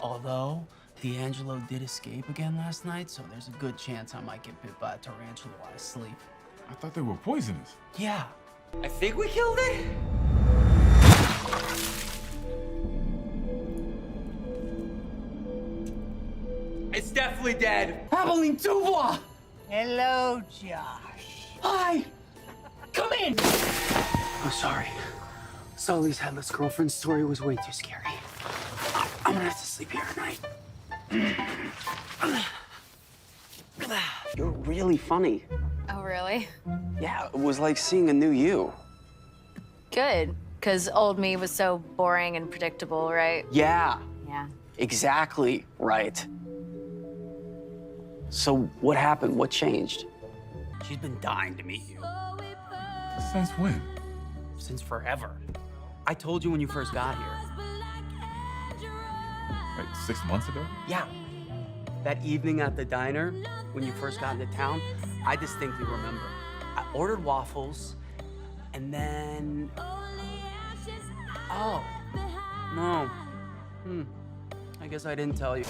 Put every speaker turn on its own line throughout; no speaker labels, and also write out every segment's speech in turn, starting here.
Although, D'Angelo did escape again last night, so there's a good chance I might get bit by a tarantula while I sleep.
I thought they were poisonous.
Yeah.
I think we killed it? It's definitely dead.
Aveline Dubois!
Hello, Josh.
Hi! Come in! I'm sorry. Sully's headless girlfriend story was way too scary. I'm gonna have to sleep here tonight. You're really funny.
Oh, really?
Yeah, it was like seeing a new you.
Good, because old me was so boring and predictable, right?
Yeah,
Yeah.
exactly right. So what happened? What changed? She's been dying to meet you.
Since when?
Since forever. I told you when you first got here.
Like 6 months ago?
Yeah. That evening at the diner, when you first got into town, I distinctly remember. I ordered waffles, and then... Oh. No. I guess I didn't tell you.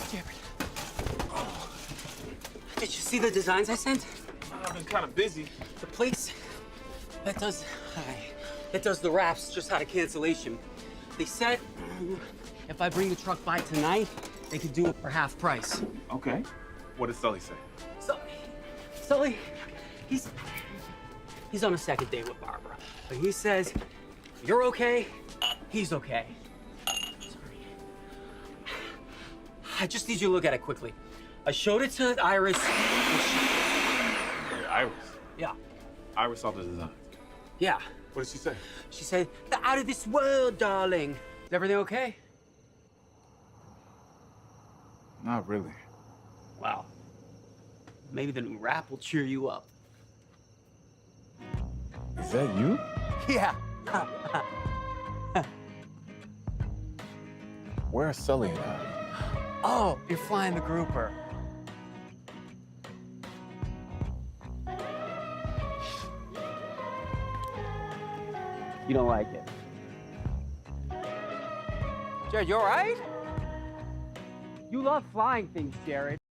Did you see the designs I sent?
I've been kind of busy.
The place that does the wraps just had a cancellation. They said if I bring the truck by tonight, they could do it for half price.
Okay. What did Sully say?
Sully, he's on a second date with Barbara. But he says, you're okay, he's okay. Sorry. I just need you to look at it quickly. I showed it to Iris. And
Yeah, Iris.
yeah,
Iris saw the design.
yeah.
What did she say?
She said, they're out of this world, darling. Is everything okay?
Not really.
Wow. Maybe the new rap will cheer you up.
Is that you?
Yeah.
Where's Sully and I?
Oh, you're flying the grouper. You don't like it. Jared, you all right? You love flying things, Jared.